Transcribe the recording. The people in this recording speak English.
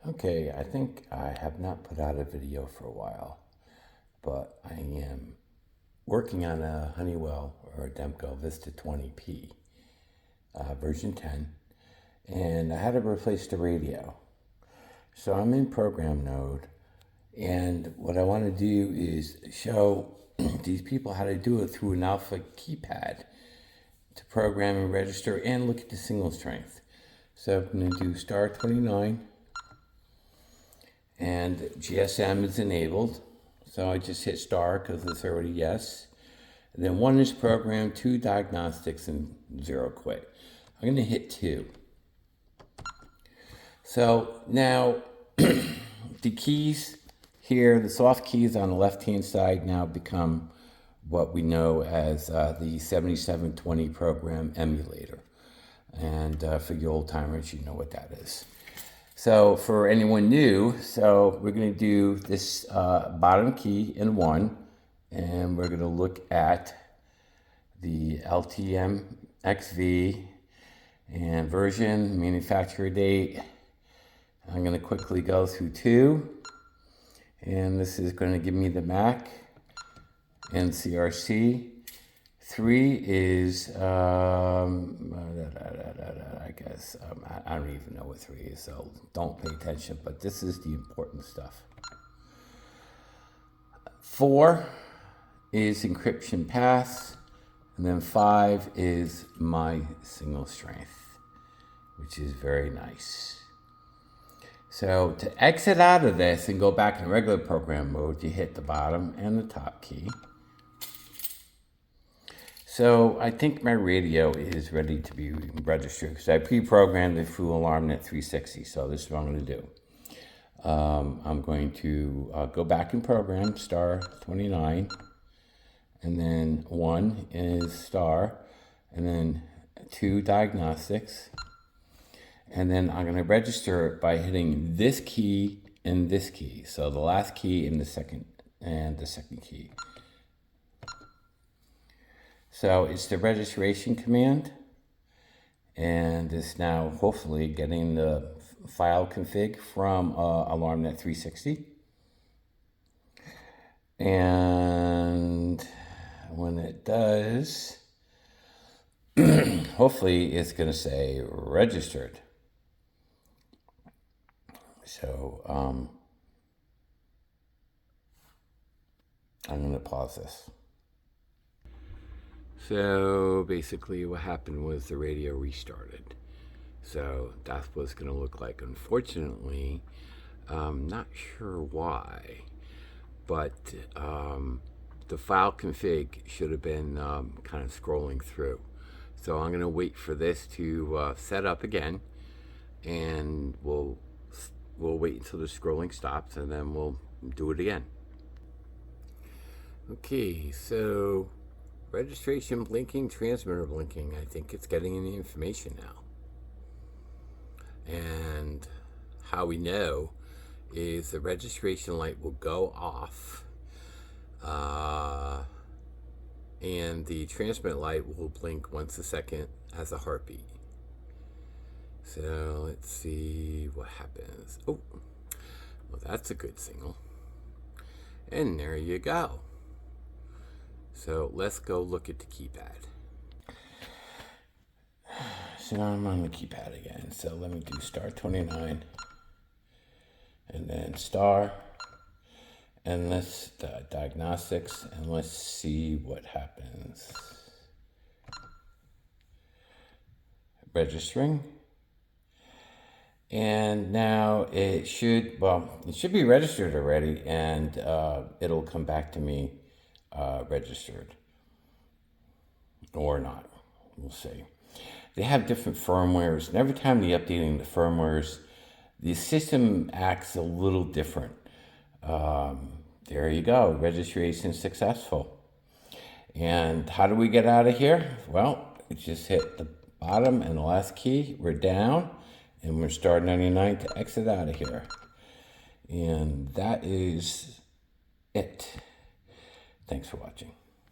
Okay, I think I have not put out a video for a while, but I am working on a Honeywell or a Demco Vista 20p version 10, and I had to replace the radio. So I'm in program mode, and what I want to do is show these people how to do it through an alpha keypad to program and register and look at the signal strength. So I'm going to do star 29. And GSM is enabled, so I just hit star because it's already yes. And then 1 is programmed, 2 diagnostics, and 0 quit. I'm going to hit 2. So now the keys here, the soft keys on the left-hand side now become what we know as the 7720 program emulator. And for you old timers, you know what that is. So for anyone new, so we're going to do this bottom key in 1, and we're going to look at the LTE XV and version, manufacturer date. I'm going to quickly go through 2, and this is going to give me the MAC and CRC. 3 is, I guess, I don't even know what 3 is, so don't pay attention, but this is the important stuff. 4 is encryption pass, and then 5 is my signal strength, which is very nice. So to exit out of this and go back in regular program mode, you hit the bottom and the top key. So I think my radio is ready to be registered because I pre-programmed it through alarmnet 360. So this is what I'm going to do. I'm going to go back in program, star 29, and then 1 is star, and then 2 diagnostics. And then I'm going to register it by hitting this key and this key. So the last key and the second key. So it's the registration command, and it's now hopefully getting the file config from alarmnet 360. And when it does, hopefully it's going to say registered. So I'm going to pause this. So basically what happened was the radio restarted. So that's what it's going to look like. Unfortunately, not sure why, but the file config should have been kind of scrolling through. So I'm going to wait for this to set up again, and we'll wait until the scrolling stops, and then we'll do it again. Okay, so registration blinking, transmitter blinking. I think it's getting the information now. And how we know is the registration light will go off, and the transmit light will blink once a second as a heartbeat. So let's see what happens. Oh, well, that's a good signal. And there you go. So let's go look at the keypad. So now I'm on the keypad again. So let me do star 29 and then star, and let's diagnostics, and let's see what happens. Registering. And now it should be registered already, and it'll come back to me registered or not. We'll see. They have different firmwares, and every time they're updating the firmwares, the system acts a little different. There you go, registration successful. And how do we get out of here? Well, we just hit the bottom and the last key. We're down, and we're star 99 to exit out of here. And that is it. Thanks for watching.